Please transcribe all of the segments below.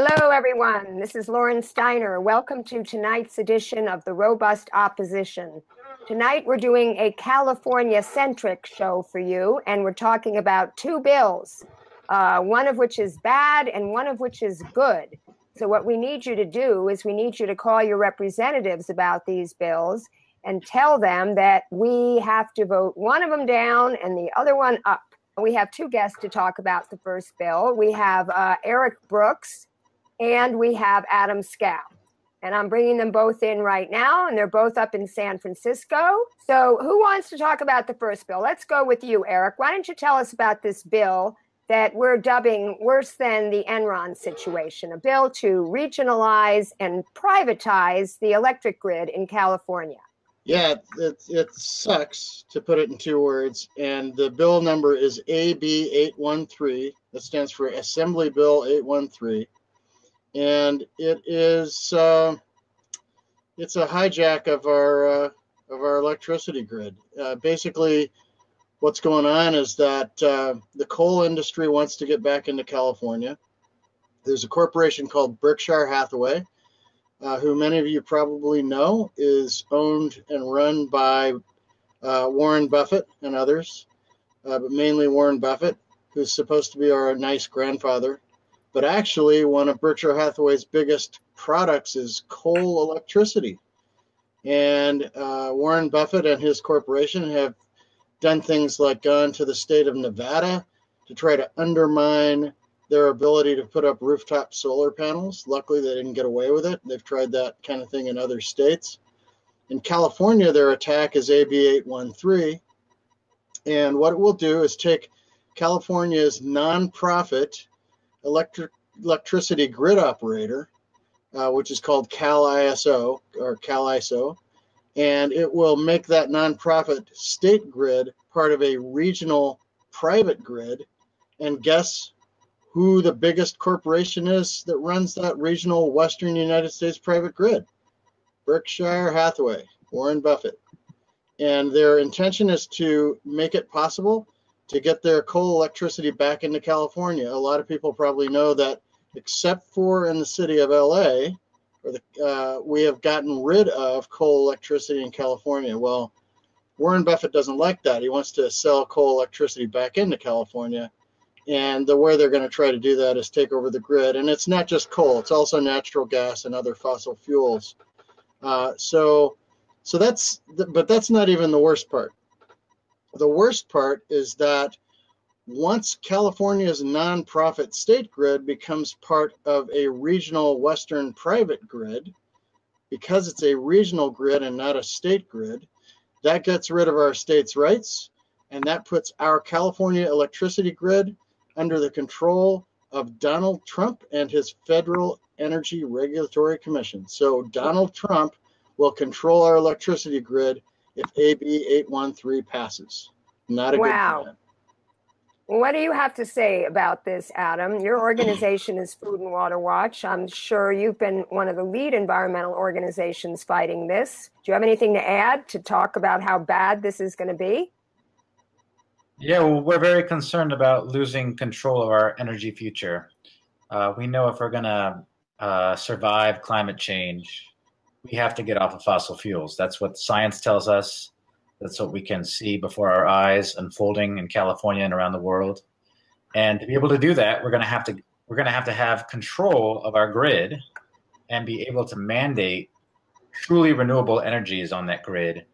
Hello, everyone. This is Lauren Steiner. Welcome to tonight's edition of The Robust Opposition. Tonight, we're doing a California-centric show for you, and we're talking about two bills, one of which is bad and one of which is good. So what we need you to do is we need you to call your representatives about these bills and tell them that we have to vote one of them down and the other one up. We have two guests to talk about the first bill. We have Eric Brooks, and we have Adam Scow. And I'm bringing them both in right now, and they're both up in San Francisco. So who wants to talk about the first bill? Let's go with you, Eric. Why don't you tell us about this bill that we're dubbing worse than the Enron situation, a bill to regionalize and privatize the electric grid in California? Yeah, it sucks, to put it in two words. And the bill number is AB 813. That stands for Assembly Bill 813. And it is it's a hijack of our electricity grid. Basically, what's going on is that the coal industry wants to get back into California. There's a corporation called Berkshire Hathaway, who many of you probably know is owned and run by Warren Buffett and others, but mainly Warren Buffett, who's supposed to be our nice grandfather. But actually, one of Berkshire Hathaway's biggest products is coal electricity. And Warren Buffett and his corporation have done things like gone to the state of Nevada to try to undermine their ability to put up rooftop solar panels. Luckily, they didn't get away with it. They've tried that kind of thing in other states. In California, their attack is AB 813. And what it will do is take California's nonprofit electricity grid operator, which is called CalISO, and it will make that nonprofit state grid part of a regional private grid. And guess who the biggest corporation is that runs that regional Western United States private grid? Berkshire Hathaway, Warren Buffett. And their intention is to make it possible to get their coal electricity back into California. A lot of people probably know that, except for in the city of LA, we have gotten rid of coal electricity in California. Well, Warren Buffett doesn't like that. He wants to sell coal electricity back into California. And the way they're going to try to do that is take over the grid. And it's not just coal, it's also natural gas and other fossil fuels. So that's not even the worst part. The worst part is that once California's nonprofit state grid becomes part of a regional Western private grid, because it's a regional grid and not a state grid, that gets rid of our states' rights, and that puts our California electricity grid under the control of Donald Trump and his Federal Energy Regulatory Commission. So Donald Trump will control our electricity grid if AB 813 passes. Not a good plan. What do you have to say about this, Adam? Your organization is Food and Water Watch. I'm sure you've been one of the lead environmental organizations fighting this. Do you have anything to add to talk about how bad this is going to be? Yeah, well, we're very concerned about losing control of our energy future. We know if we're going to survive climate change, we have to get off of fossil fuels. That's what science tells us. That's what we can see before our eyes unfolding in California and around the world. And to be able to do that, we're going to have control of our grid and be able to mandate truly renewable energies on that grid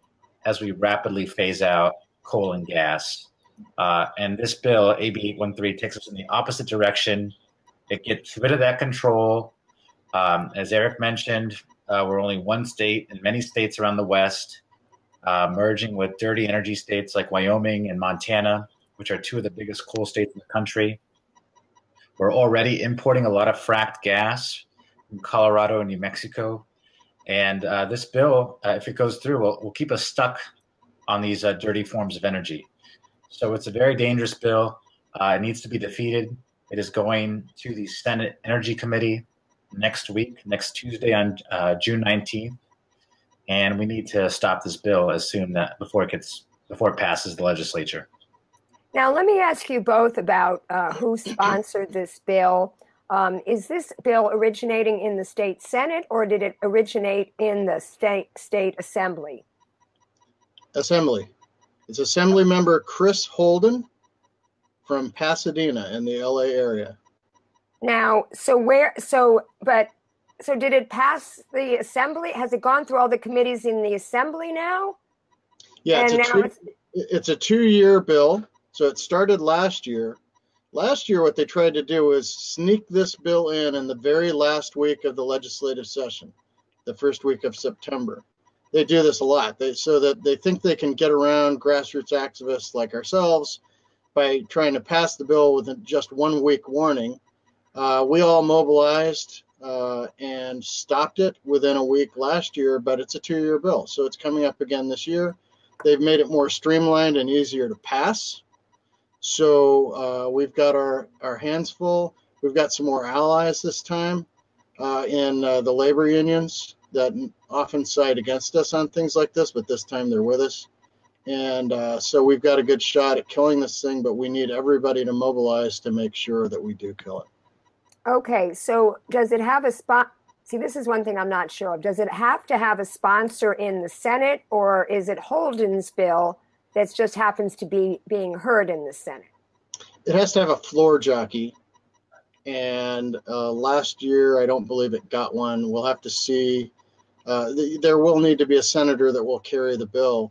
as we rapidly phase out coal and gas. And this bill, AB 813, takes us in the opposite direction. It gets rid of that control. As Eric mentioned, we're only one state in many states around the West, merging with dirty energy states like Wyoming and Montana, which are two of the biggest coal states in the country. We're already importing a lot of fracked gas from Colorado and New Mexico. And this bill, if it goes through, will keep us stuck on these dirty forms of energy. So it's a very dangerous bill. It needs to be defeated. It is going to the Senate Energy Committee next week, next Tuesday on June 19th. And we need to stop this bill as soon before it passes the legislature. Now, let me ask you both about who sponsored this bill. Is this bill originating in the state Senate, or did it originate in the state assembly? Assembly. It's Assembly member Chris Holden from Pasadena in the LA area. Now, so did it pass the assembly? Has it gone through all the committees in the assembly now? Yeah, it's a 2-year bill. So it started last year. Last year, what they tried to do was sneak this bill in the very last week of the legislative session, the first week of September. They do this a lot, so that they think they can get around grassroots activists like ourselves by trying to pass the bill with just 1 week warning. We all mobilized and stopped it within a week last year, but it's a 2-year bill, so it's coming up again this year. They've made it more streamlined and easier to pass. So we've got our hands full. We've got some more allies this time in the labor unions that often side against us on things like this, but this time they're with us. And so we've got a good shot at killing this thing, but we need everybody to mobilize to make sure that we do kill it. Okay, so does it have a spot? See, this is one thing I'm not sure of. Does it have to have a sponsor in the Senate, or is it Holden's bill that just happens to be being heard in the Senate? It has to have a floor jockey. And last year, I don't believe it got one. We'll have to see. There will need to be a senator that will carry the bill.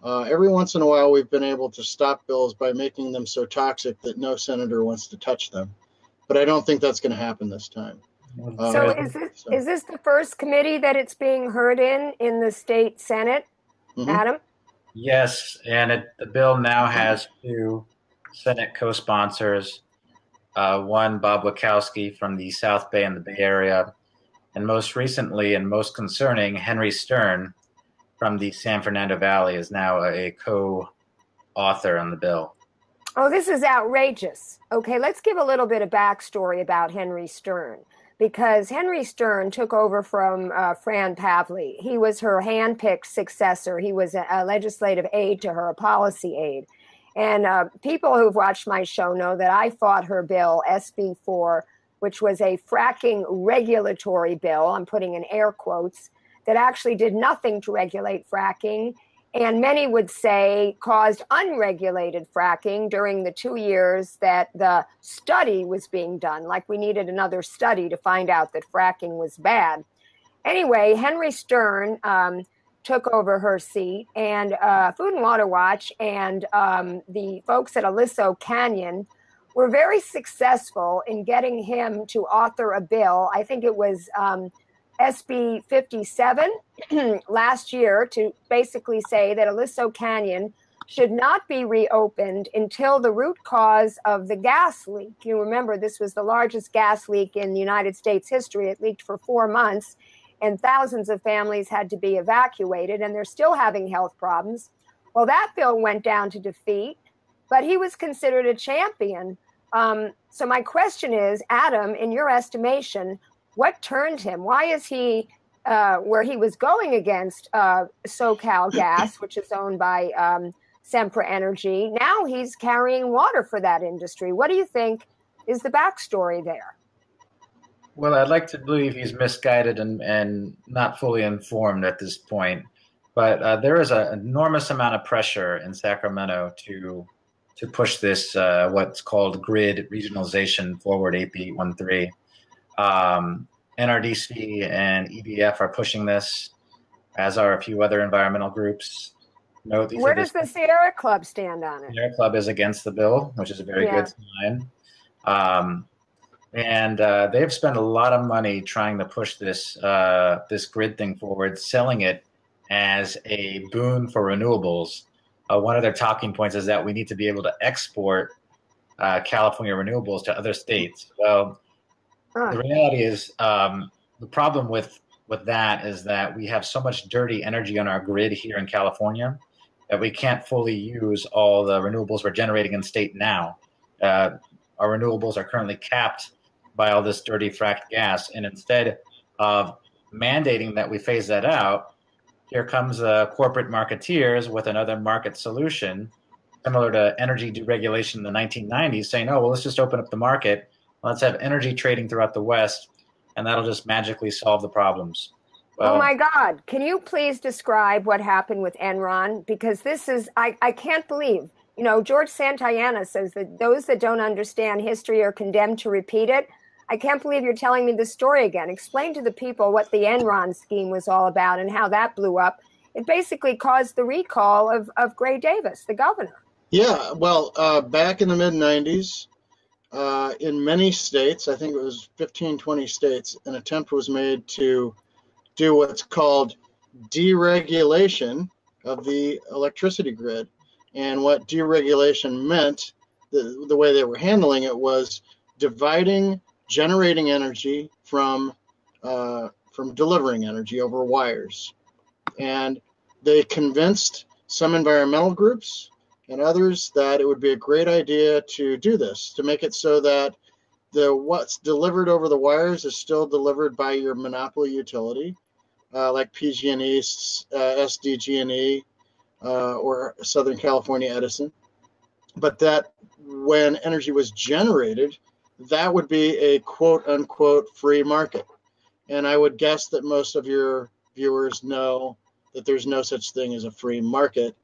Every once in a while, we've been able to stop bills by making them so toxic that no senator wants to touch them. But I don't think that's going to happen this time. So is this the first committee that it's being heard in the state Senate, Adam? Yes, and the bill now has 2 Senate co-sponsors, one Bob Wachowski from the South Bay and the Bay Area, and most recently and most concerning, Henry Stern from the San Fernando Valley is now a co-author on the bill. Oh, this is outrageous. Okay, let's give a little bit of backstory about Henry Stern, because Henry Stern took over from Fran Pavley. He was her handpicked successor. He was a legislative aide to her, a policy aide. And people who've watched my show know that I fought her bill, SB 4, which was a fracking regulatory bill, I'm putting in air quotes, that actually did nothing to regulate fracking, and many would say caused unregulated fracking during the 2 years that the study was being done. Like we needed another study to find out that fracking was bad. Anyway, Henry Stern took over her seat, and Food and Water Watch and the folks at Aliso Canyon were very successful in getting him to author a bill. I think it was SB 57 last year, to basically say that Aliso Canyon should not be reopened until the root cause of the gas leak. You remember, this was the largest gas leak in the United States history. It leaked for 4 months, and thousands of families had to be evacuated, and they're still having health problems. Well, that bill went down to defeat, but he was considered a champion. So my question is, Adam, in your estimation, what turned him? Why is he where he was going against SoCal Gas, which is owned by Sempra Energy? Now he's carrying water for that industry. What do you think is the backstory there? Well, I'd like to believe he's misguided and not fully informed at this point. But there is an enormous amount of pressure in Sacramento to push this what's called grid regionalization forward, AB 13. NRDC and EDF are pushing this, as are a few other environmental groups. Where does the Sierra Club stand on it? Sierra Club is against the bill, which is a very good sign. And they've spent a lot of money trying to push this grid thing forward, selling it as a boon for renewables. One of their talking points is that we need to be able to export California renewables to other states. Well, the reality is the problem with that is that we have so much dirty energy on our grid here in California that we can't fully use all the renewables we're generating in state now. Our renewables are currently capped by all this dirty fracked gas, and instead of mandating that we phase that out, here comes corporate marketeers with another market solution, similar to energy deregulation in the 1990s, saying, oh, well, let's just open up the market Let's have energy trading throughout the West, and that'll just magically solve the problems. Oh Well, my God. Can you please describe what happened with Enron? Because this is, I can't believe, George Santayana says that those that don't understand history are condemned to repeat it. I can't believe you're telling me this story again. Explain to the people what the Enron scheme was all about and how that blew up. It basically caused the recall of Gray Davis, the governor. Yeah, well, back in the mid 90s, in many states, I think it was 15, 20 states, an attempt was made to do what's called deregulation of the electricity grid. And what deregulation meant, the way they were handling it, was dividing generating energy from delivering energy over wires. And they convinced some environmental groups and others that it would be a great idea to do this, to make it so that what's delivered over the wires is still delivered by your monopoly utility, like PG&E, SDG&E, or Southern California Edison. But that when energy was generated, that would be a quote unquote free market. And I would guess that most of your viewers know that there's no such thing as a free market.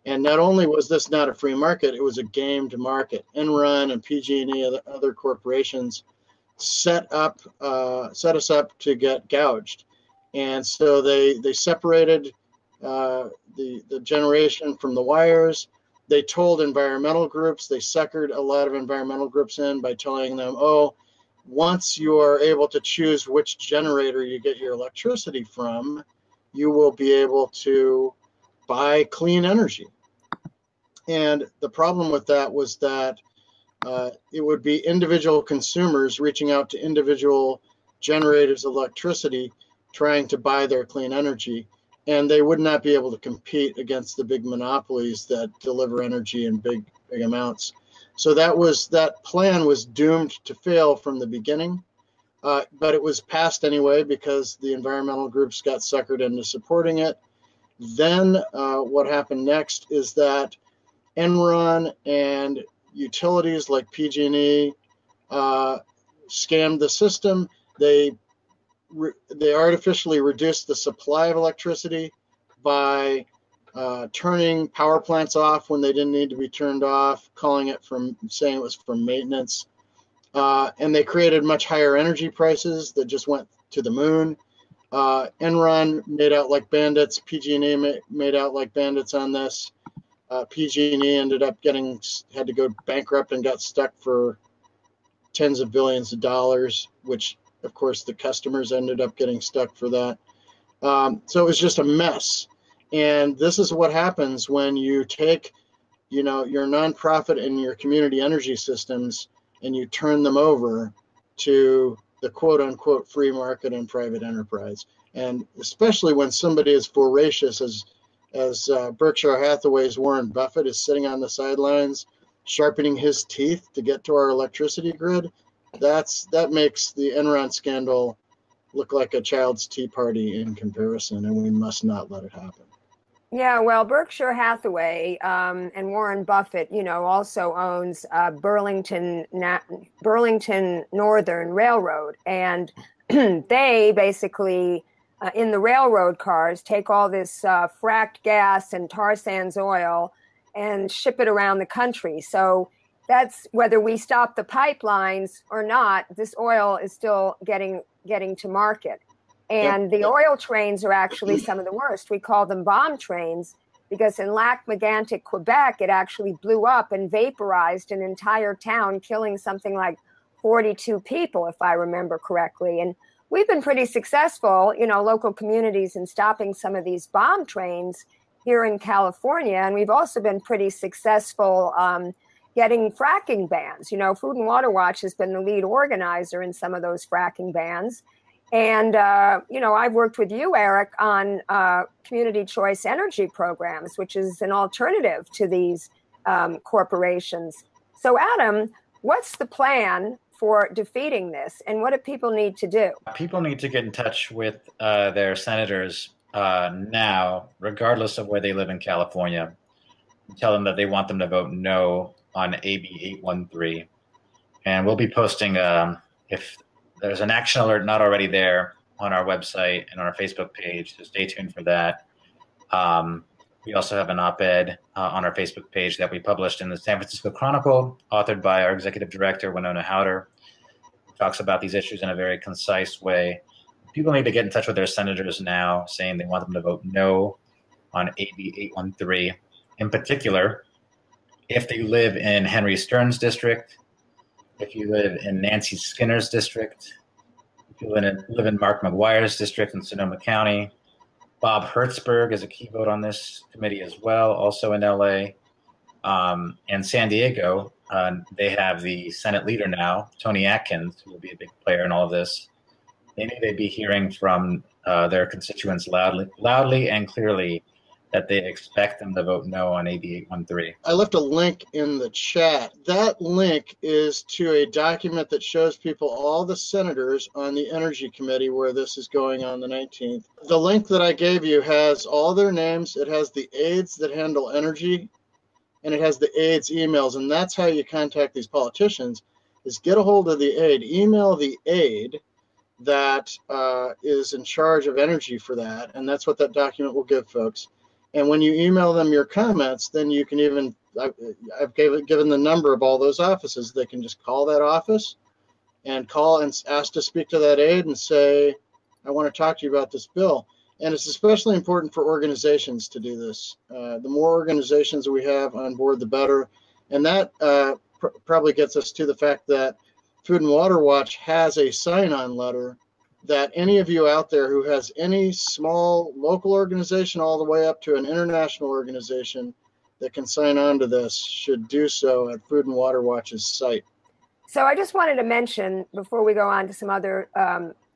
And not only was this not a free market, it was a gamed market. Enron and PG&E, other corporations, set us up to get gouged. And so they separated the generation from the wires. They told environmental groups, they suckered a lot of environmental groups in by telling them, oh, once you are able to choose which generator you get your electricity from, you will be able to buy clean energy. And the problem with that was that it would be individual consumers reaching out to individual generators of electricity trying to buy their clean energy. And they would not be able to compete against the big monopolies that deliver energy in big amounts. So that plan was doomed to fail from the beginning. But it was passed anyway because the environmental groups got suckered into supporting it. Then what happened next is that Enron and utilities like PG&E scammed the system. They artificially reduced the supply of electricity by turning power plants off when they didn't need to be turned off, saying it was from maintenance. And they created much higher energy prices that just went to the moon. Enron made out like bandits. PG&E made out like bandits on this. PG&E ended up had to go bankrupt and got stuck for tens of billions of dollars, which of course the customers ended up getting stuck for that. So it was just a mess. And this is what happens when you take, your nonprofit and your community energy systems and you turn them over to the quote unquote free market and private enterprise. And especially when somebody as voracious as Berkshire Hathaway's Warren Buffett is sitting on the sidelines, sharpening his teeth to get to our electricity grid, that makes the Enron scandal look like a child's tea party in comparison, and we must not let it happen. Yeah, well, Berkshire Hathaway and Warren Buffett, also owns Burlington Northern Railroad, and they basically in the railroad cars take all this fracked gas and tar sands oil and ship it around the country. So that's whether we stop the pipelines or not, this oil is still getting to market. And the oil trains are actually some of the worst. We call them bomb trains because in Lac-Mégantic, Quebec, it actually blew up and vaporized an entire town, killing something like 42 people, if I remember correctly. And we've been pretty successful, local communities, in stopping some of these bomb trains here in California. And we've also been pretty successful getting fracking bans. Food and Water Watch has been the lead organizer in some of those fracking bans. And, I've worked with you, Eric, on community choice energy programs, which is an alternative to these corporations. So, Adam, what's the plan for defeating this, and what do people need to do? People need to get in touch with their senators now, regardless of where they live in California, and tell them that they want them to vote no on AB 813. And we'll be posting, if there's an action alert not already there, on our website and on our Facebook page, so stay tuned for that. We also have an op-ed on our Facebook page that we published in the San Francisco Chronicle, authored by our executive director, Winona Howder, who talks about these issues in a very concise way. People need to get in touch with their senators now, saying they want them to vote no on AB 813. In particular, if they live in Henry Stern's district, if you live in Nancy Skinner's district, if you live in Mark McGuire's district in Sonoma County. Bob Hertzberg is a key vote on this committee as well, also in LA. And San Diego, they have the Senate leader now, Tony Atkins, who will be a big player in all of this. They knew they'd be hearing from their constituents loudly and clearly that they expect them to vote no on AB 813. I left a link in the chat. That link is to a document that shows people all the senators on the Energy Committee where this is going on the 19th. The link that I gave you has all their names. It has the aides that handle energy, and it has the aides' emails, and that's how you contact these politicians, is get a hold of the aide. Email the aide that is in charge of energy for that, and that's what that document will give folks. And when you email them your comments, then you can even, I've given the number of all those offices. They can just call that office and call and ask to speak to that aide and say, I want to talk to you about this bill. And it's especially important for organizations to do this. The more organizations we have on board, the better. And that probably gets us to the fact that Food and Water Watch has a sign-on letter that any of you out there who has any small local organization all the way up to an international organization that can sign on to this should do so at Food and Water Watch's site. So I just wanted to mention, before we go on to some other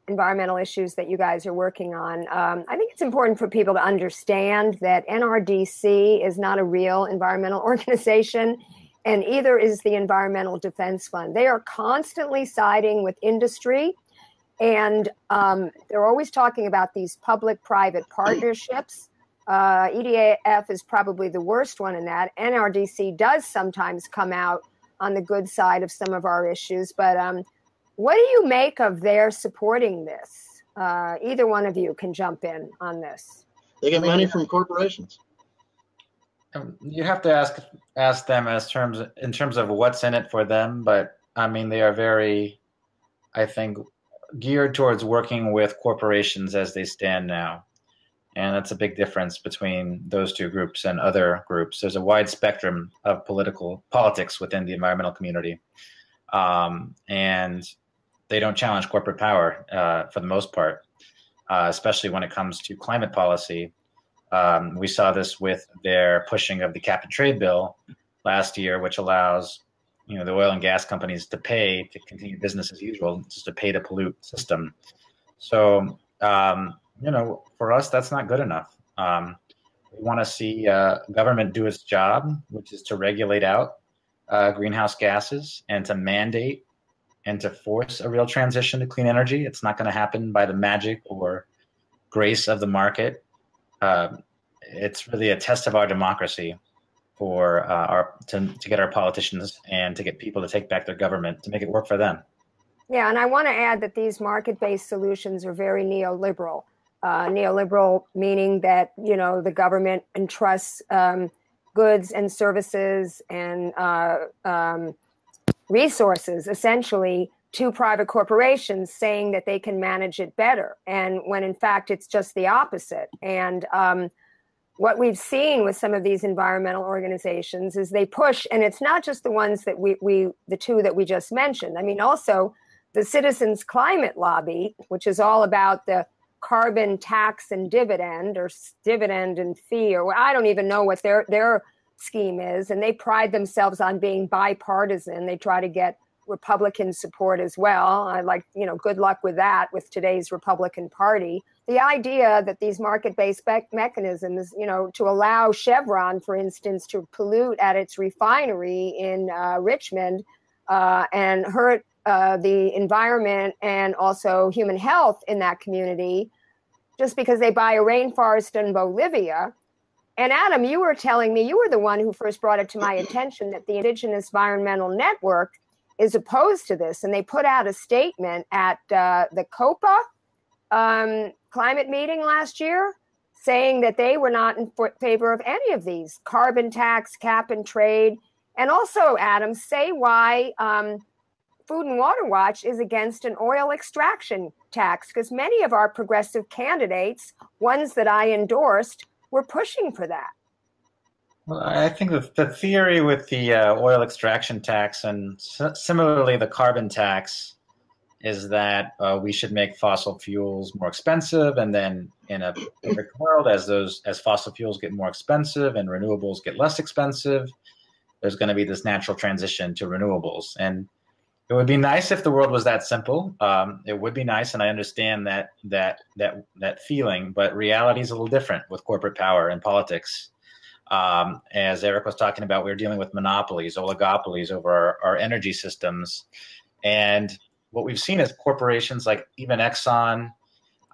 environmental issues that you guys are working on, I think it's important for people to understand that NRDC is not a real environmental organization, and either is the Environmental Defense Fund. They are constantly siding with industry. And they're always talking about these public-private partnerships. EDF is probably the worst one in that. NRDC does sometimes come out on the good side of some of our issues. But what do you make of their supporting this? Either one of you can jump in on this. They get money from corporations. You have to ask them in terms of what's in it for them. But, I mean, they are very, I think, geared towards working with corporations as they stand now. And that's a big difference between those two groups and other groups. There's a wide spectrum of politics within the environmental community. And they don't challenge corporate power for the most part, especially when it comes to climate policy. We saw this with their pushing of the cap and trade bill last year, which allows the oil and gas companies to pay to continue business as usual, just to pay to pollute system. So, for us, that's not good enough. We want to see government do its job, which is to regulate out greenhouse gases and to mandate and to force a real transition to clean energy. It's not going to happen by the magic or grace of the market. It's really a test of our democracy for to get our politicians and to get people to take back their government, to make it work for them. Yeah, and I want to add that these market-based solutions are very neoliberal. Neoliberal meaning that, the government entrusts goods and services and resources, essentially, to private corporations, saying that they can manage it better. And when in fact, it's just the opposite. And what we've seen with some of these environmental organizations is they push, and it's not just the ones that the two that we just mentioned. I mean, also the Citizens Climate Lobby, which is all about the carbon tax and dividend, or dividend and fee, or I don't even know what their scheme is. And they pride themselves on being bipartisan. They try to get Republican support as well. I like, good luck with that with today's Republican Party. The idea that these market-based mechanisms, to allow Chevron, for instance, to pollute at its refinery in Richmond and hurt the environment and also human health in that community, just because they buy a rainforest in Bolivia. And Adam, you were telling me, you were the one who first brought it to my attention, that the Indigenous Environmental Network is opposed to this, and they put out a statement at the COPA climate meeting last year saying that they were not in favor of any of these: carbon tax, cap and trade. And also, Adam, say why Food and Water Watch is against an oil extraction tax, because many of our progressive candidates, ones that I endorsed, were pushing for that. Well, I think the theory with the oil extraction tax and similarly the carbon tax is that we should make fossil fuels more expensive, and then in a perfect world, as fossil fuels get more expensive and renewables get less expensive, there's going to be this natural transition to renewables. And it would be nice if the world was that simple. It would be nice, and I understand that feeling, but reality is a little different with corporate power and politics. As Eric was talking about, we're dealing with monopolies, oligopolies over our energy systems. And what we've seen is corporations like even Exxon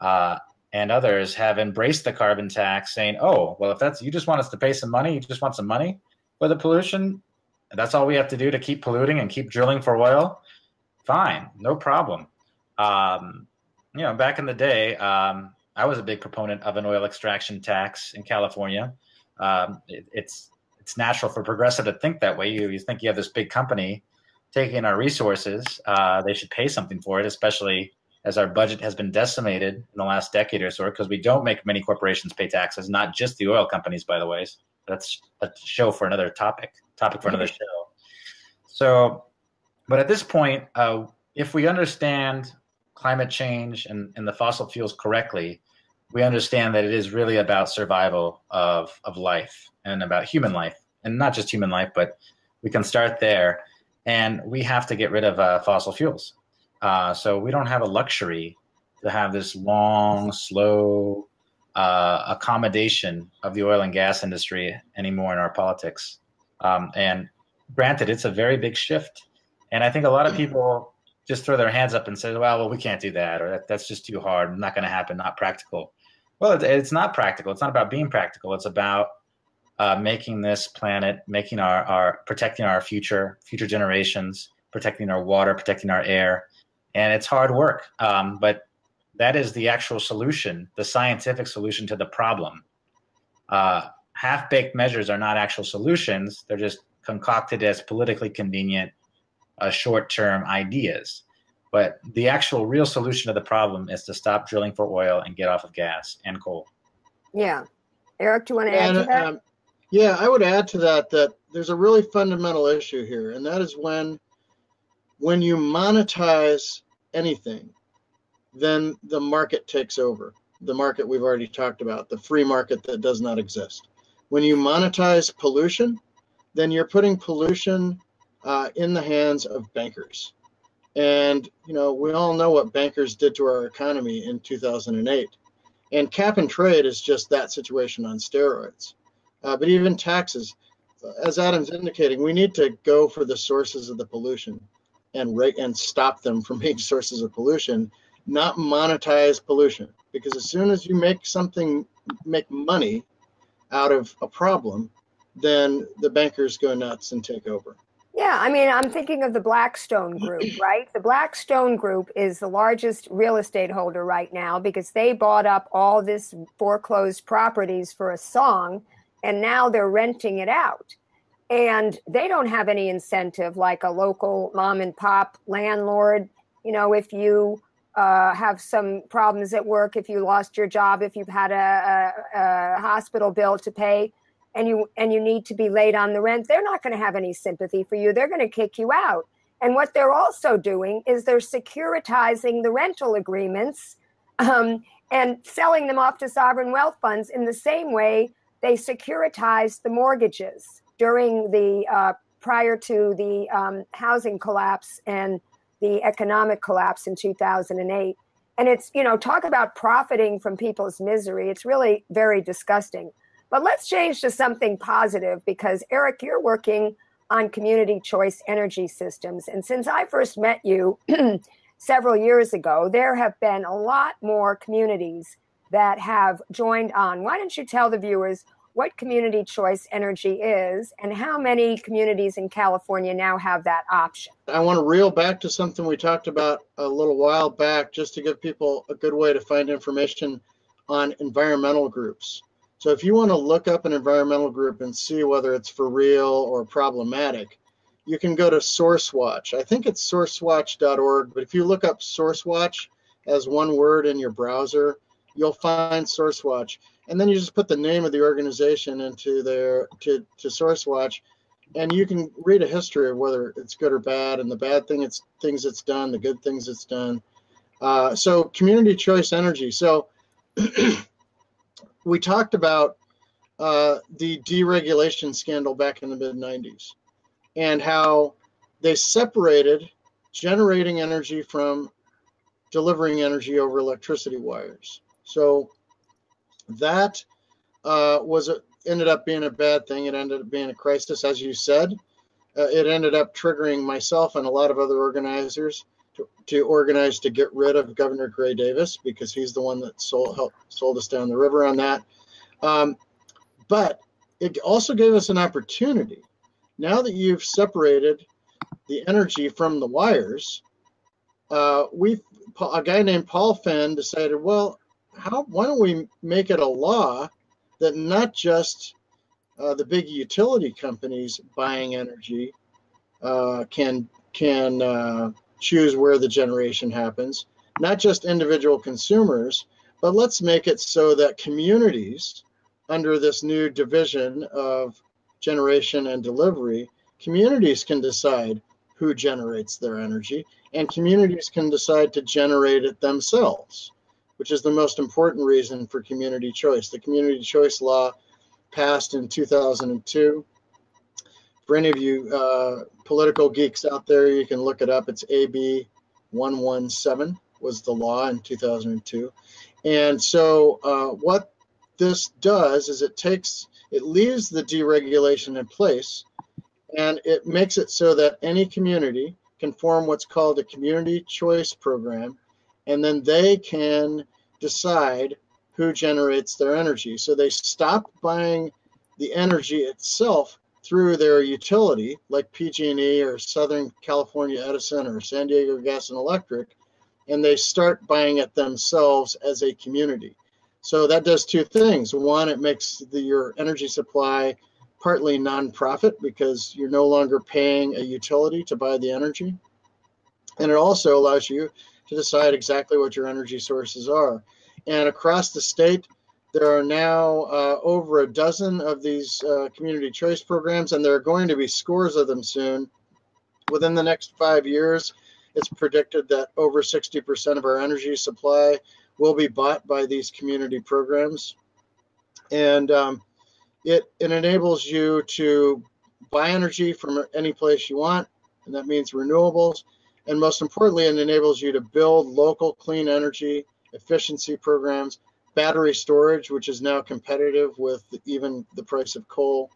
and others have embraced the carbon tax, saying, oh, well, if that's, you just want us to pay some money, you just want some money for the pollution, that's all we have to do to keep polluting and keep drilling for oil, fine, no problem. Back in the day, I was a big proponent of an oil extraction tax in California. It's natural for progressive to think that way. You think you have this big company taking our resources, they should pay something for it, especially as our budget has been decimated in the last decade or so, because we don't make many corporations pay taxes, not just the oil companies, by the way. That's a show for another topic for another show. So, but at this point, if we understand climate change and the fossil fuels correctly, we understand that it is really about survival of life and about human life, and not just human life, but we can start there. And we have to get rid of fossil fuels. So we don't have a luxury to have this long, slow accommodation of the oil and gas industry anymore in our politics. And granted, it's a very big shift. And I think a lot of people just throw their hands up and say, well, we can't do that, or that's just too hard, not going to happen, not practical. Well, it's not practical. It's not about being practical. It's about making this planet, making protecting our future generations, protecting our water, protecting our air. And it's hard work. But that is the actual solution, the scientific solution to the problem. Half-baked measures are not actual solutions. They're just concocted as politically convenient, short-term ideas. But the actual real solution to the problem is to stop drilling for oil and get off of gas and coal. Yeah. Eric, do you want to add to that? Yeah, I would add to that there's a really fundamental issue here, and that is when you monetize anything, then the market takes over. The market we've already talked about, the free market that does not exist. When you monetize pollution, then you're putting pollution in the hands of bankers. And, we all know what bankers did to our economy in 2008. And cap and trade is just that situation on steroids. But even taxes, as Adam's indicating, we need to go for the sources of the pollution and stop them from being sources of pollution, not monetize pollution. Because as soon as you make money out of a problem, then the bankers go nuts and take over. Yeah, I mean, I'm thinking of the Blackstone Group, right? The Blackstone Group is the largest real estate holder right now because they bought up all this foreclosed properties for a song, and now they're renting it out. And they don't have any incentive like a local mom and pop landlord. If you have some problems at work, if you lost your job, if you've had a hospital bill to pay, and you need to be late on the rent, they're not going to have any sympathy for you. They're going to kick you out. And what they're also doing is they're securitizing the rental agreements and selling them off to sovereign wealth funds in the same way they securitized the mortgages during the prior to the housing collapse and the economic collapse in 2008. And it's, talk about profiting from people's misery. It's really very disgusting. But let's change to something positive because, Eric, you're working on community choice energy systems. And since I first met you several years ago, there have been a lot more communities that have joined on. Why don't you tell the viewers what community choice energy is and how many communities in California now have that option. I want to reel back to something we talked about a little while back, just to give people a good way to find information on environmental groups. So if you want to look up an environmental group and see whether it's for real or problematic, you can go to SourceWatch. I think it's sourcewatch.org, but if you look up SourceWatch as one word in your browser, you'll find SourceWatch. And then you just put the name of the organization into there to SourceWatch, and you can read a history of whether it's good or bad, and the bad things it's done, the good things it's done. So community choice energy. So we talked about the deregulation scandal back in the mid-90s and how they separated generating energy from delivering energy over electricity wires. So that ended up being a bad thing. It ended up being a crisis, as you said. It ended up triggering myself and a lot of other organizers to organize to get rid of Governor Gray Davis, because he's the one that helped sold us down the river on that. But it also gave us an opportunity. Now that you've separated the energy from the wires, a guy named Paul Fenn decided, well, why don't we make it a law that not just the big utility companies buying energy can choose where the generation happens, not just individual consumers, but let's make it so that communities, under this new division of generation and delivery, communities can decide who generates their energy, and communities can decide to generate it themselves, which is the most important reason for community choice. The community choice law passed in 2002. For any of you political geeks out there, you can look it up. It's AB 117 was the law in 2002. And so what this does is it leaves the deregulation in place, and it makes it so that any community can form what's called a community choice program, and then they can decide who generates their energy. So they stop buying the energy itself through their utility, like PG&E or Southern California Edison or San Diego Gas and Electric, and they start buying it themselves as a community. So that does two things. One, it makes your energy supply partly nonprofit because you're no longer paying a utility to buy the energy. And it also allows you to decide exactly what your energy sources are. And across the state, there are now over a dozen of these community choice programs, and there are going to be scores of them soon. Within the next 5 years, it's predicted that over 60% of our energy supply will be bought by these community programs. And it enables you to buy energy from any place you want, and that means renewables. And most importantly, it enables you to build local clean energy efficiency programs, battery storage, which is now competitive with even the price of coal.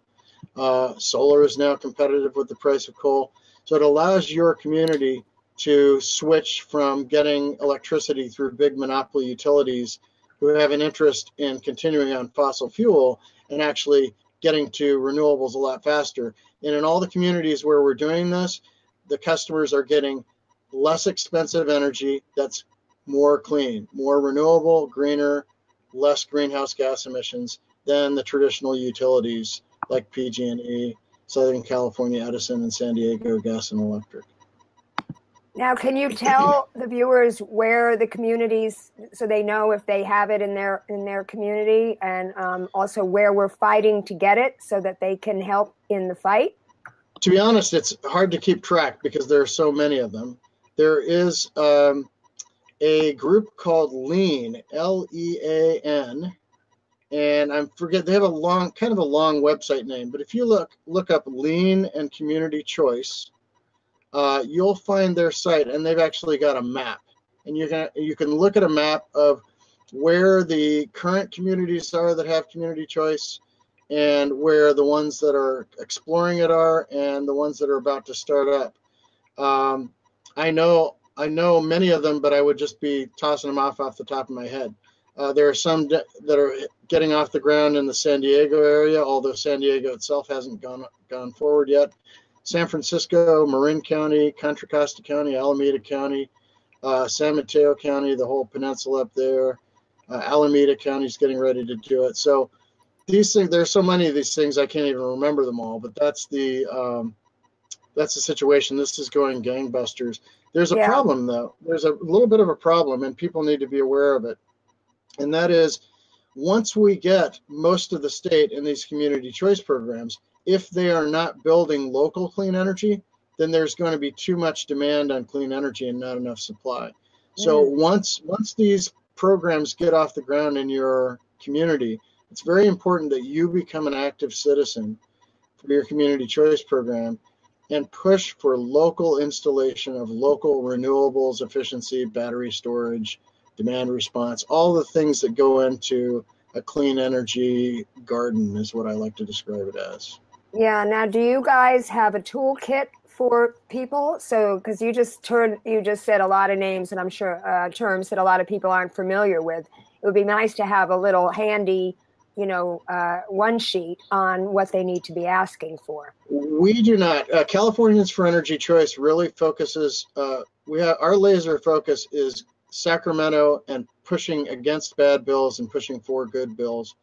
Solar is now competitive with the price of coal. So it allows your community to switch from getting electricity through big monopoly utilities who have an interest in continuing on fossil fuel and actually getting to renewables a lot faster. And in all the communities where we're doing this, the customers are getting less expensive energy that's more clean, more renewable, greener, less greenhouse gas emissions than the traditional utilities like PG&E, Southern California Edison, and San Diego Gas and Electric. Now, can you tell the viewers where the communities, so they know if they have it in their community, and also where we're fighting to get it so that they can help in the fight? To be honest, it's hard to keep track because there are so many of them. There is a group called LEAN, L-E-A-N, and I forget, they have kind of a long website name, but if you look up LEAN and Community Choice, you'll find their site, and they've actually got a map. And you can look at a map of where the current communities are that have community choice, and where the ones that are exploring it are, and the ones that are about to start up. I know many of them, but I would just be tossing them off the top of my head. There are some that are getting off the ground in the San Diego area, although San Diego itself hasn't gone forward yet. San Francisco, Marin County, Contra Costa County, Alameda County, San Mateo County, the whole peninsula up there. Alameda County is getting ready to do it. So these things, there's so many of these things I can't even remember them all. But that's the situation. This is going gangbusters. There's a problem though. There's a little bit of a problem, and people need to be aware of it. And that is, once we get most of the state in these community choice programs, if they are not building local clean energy, then there's going to be too much demand on clean energy and not enough supply. So once these programs get off the ground in your community, it's very important that you become an active citizen for your community choice program and push for local installation of local renewables, efficiency, battery storage, demand response, all the things that go into a clean energy garden is what I like to describe it as. Yeah. Now, do you guys have a toolkit for people? So, because you just said a lot of names, and I'm sure terms that a lot of people aren't familiar with. It would be nice to have a little handy, one sheet on what they need to be asking for. We do not. Californians for Energy Choice really focuses. Our laser focus is Sacramento and pushing against bad bills and pushing for good bills.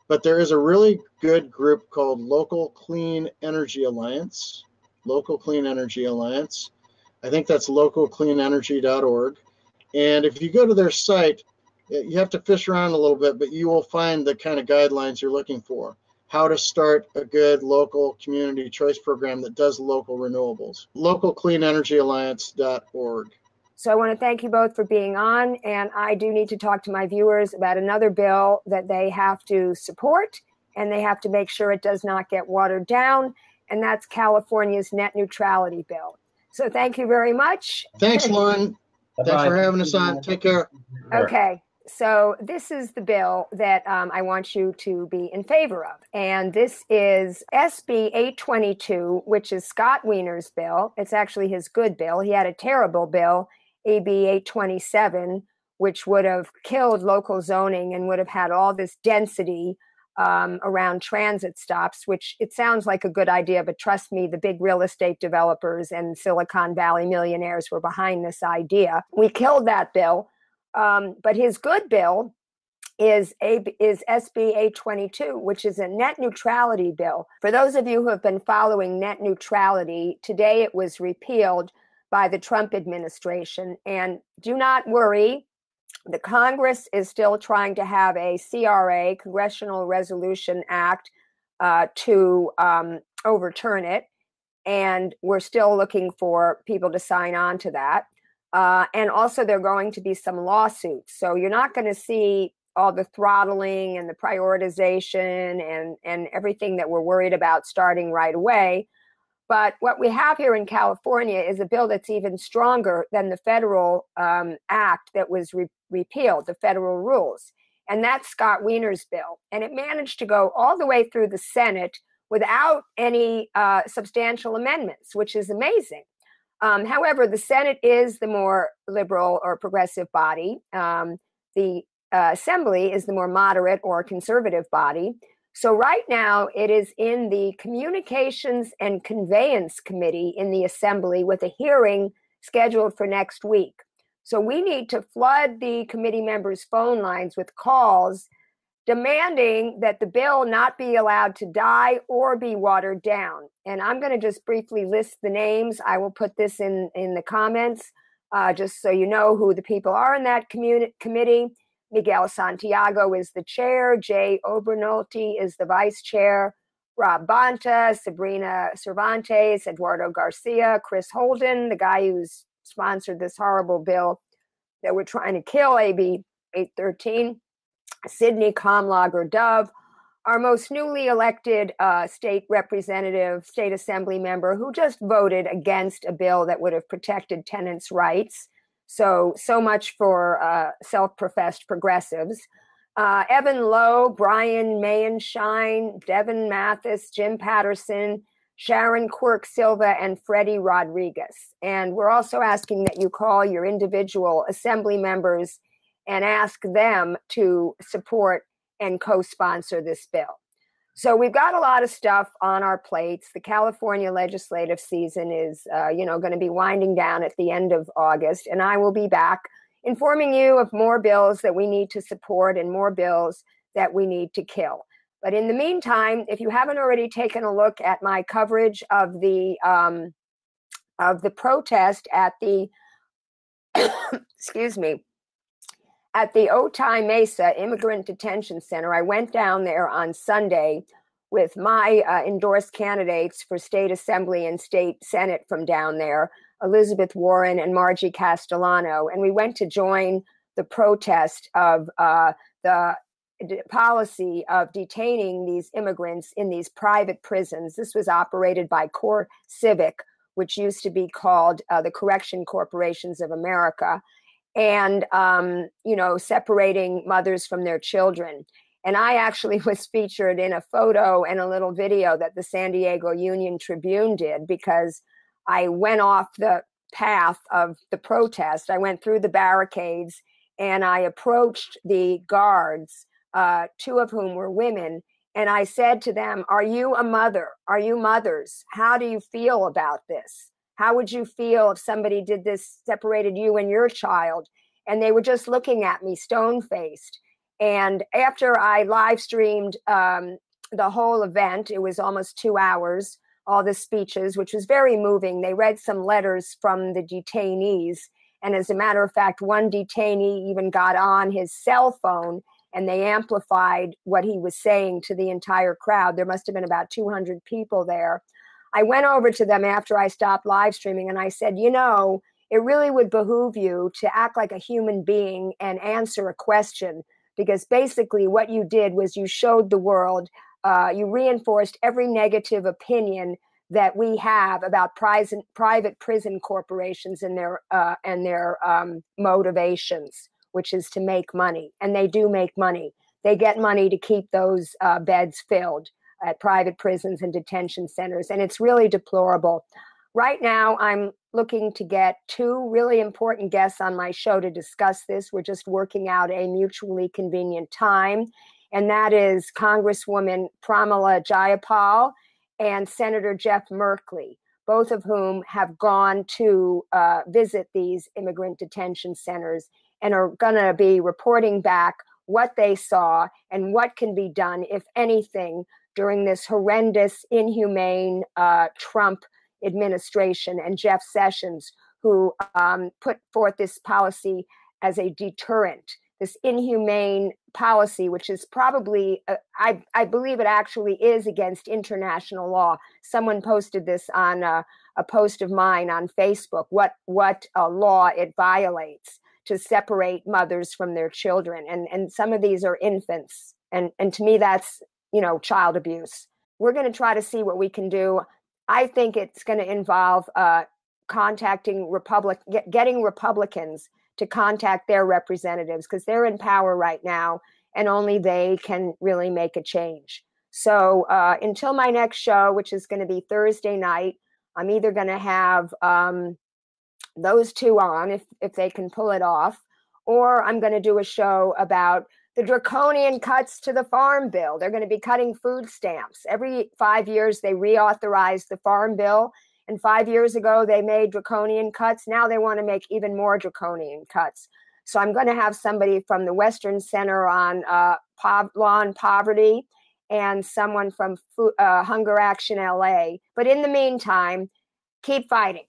But there is a really good group called Local Clean Energy Alliance. Local Clean Energy Alliance. I think that's localcleanenergy.org. And if you go to their site, you have to fish around a little bit, but you will find the kind of guidelines you're looking for. How to start a good local community choice program that does local renewables. localcleanenergyalliance.org. So I want to thank you both for being on, and I do need to talk to my viewers about another bill that they have to support, and they have to make sure it does not get watered down, and that's California's net neutrality bill. So thank you very much. Thanks, Lauren. Bye-bye. Thanks for having us on. Take care. Okay, so this is the bill that I want you to be in favor of, and this is SB 822, which is Scott Wiener's bill. It's actually his good bill. He had a terrible bill, AB 827, which would have killed local zoning and would have had all this density around transit stops, which it sounds like a good idea, but trust me, the big real estate developers and Silicon Valley millionaires were behind this idea. We killed that bill, but his good bill is SB 822, which is a net neutrality bill. For those of you who have been following net neutrality, today it was repealed by the Trump administration. And do not worry, the Congress is still trying to have a CRA, Congressional Resolution Act, to overturn it. And we're still looking for people to sign on to that. And also there are going to be some lawsuits. So you're not going to see all the throttling and the prioritization and everything that we're worried about starting right away. But what we have here in California is a bill that's even stronger than the federal act that was repealed, the federal rules. And that's Scott Wiener's bill. And it managed to go all the way through the Senate without any substantial amendments, which is amazing. However, the Senate is the more liberal or progressive body. The Assembly is the more moderate or conservative body. So right now it is in the Communications and Conveyance Committee in the Assembly with a hearing scheduled for next week. So we need to flood the committee members' phone lines with calls demanding that the bill not be allowed to die or be watered down. And I'm going to just briefly list the names. I will put this in the comments just so you know who the people are in that committee. Miguel Santiago is the chair. Jay Obernolte is the vice chair. Rob Bonta, Sabrina Cervantes, Eduardo Garcia, Chris Holden, the guy who's sponsored this horrible bill that we're trying to kill, AB 813. Sidney Comlager Dove, our most newly elected state representative, state assembly member, who just voted against a bill that would have protected tenants' rights. So much for self-professed progressives. Evan Lowe, Brian Mayenshine, Devin Mathis, Jim Patterson, Sharon Quirk Silva, and Freddie Rodriguez. And we're also asking that you call your individual assembly members and ask them to support and co-sponsor this bill. So we've got a lot of stuff on our plates. The California legislative season is, going to be winding down at the end of August, and I will be back informing you of more bills that we need to support and more bills that we need to kill. But in the meantime, if you haven't already taken a look at my coverage of the protest at the excuse me, at the Otay Mesa Immigrant Detention Center, I went down there on Sunday with my endorsed candidates for state assembly and state senate from down there, Elizabeth Warren and Margie Castellano, and we went to join the protest of the policy of detaining these immigrants in these private prisons. This was operated by Core Civic, which used to be called the Correction Corporations of America, and, separating mothers from their children. And I actually was featured in a photo and a little video that the San Diego Union Tribune did, because I went off the path of the protest. I went through the barricades and I approached the guards, two of whom were women, and I said to them, "Are you a mother? Are you mothers? How do you feel about this? How would you feel if somebody did this, separated you and your child?" And they were just looking at me stone-faced. And after I live streamed the whole event, it was almost 2 hours, all the speeches, which was very moving. They read some letters from the detainees. And as a matter of fact, one detainee even got on his cell phone and they amplified what he was saying to the entire crowd. There must have been about 200 people there. I went over to them after I stopped live streaming and I said, it really would behoove you to act like a human being and answer a question, because basically what you did was you showed the world, you reinforced every negative opinion that we have about private prison corporations and their motivations, which is to make money. And they do make money. They get money to keep those beds filled at private prisons and detention centers. And it's really deplorable. Right now, I'm looking to get two really important guests on my show to discuss this. We're just working out a mutually convenient time. And that is Congresswoman Pramila Jayapal and Senator Jeff Merkley, both of whom have gone to visit these immigrant detention centers and are going to be reporting back what they saw and what can be done, if anything, during this horrendous, inhumane Trump administration, and Jeff Sessions, who put forth this policy as a deterrent, this inhumane policy, which is probably, I believe it actually is against international law. Someone posted this on a post of mine on Facebook, what law it violates to separate mothers from their children. And some of these are infants. And to me, that's, child abuse. We're going to try to see what we can do. I think it's going to involve getting Republicans to contact their representatives, because they're in power right now and only they can really make a change. So until my next show, which is going to be Thursday night, I'm either going to have those two on if they can pull it off, or I'm going to do a show about the draconian cuts to the Farm Bill. They're going to be cutting food stamps. Every 5 years, they reauthorize the Farm Bill. And 5 years ago, they made draconian cuts. Now they want to make even more draconian cuts. So I'm going to have somebody from the Western Center on Law and Poverty and someone from Hunger Action LA. But in the meantime, keep fighting.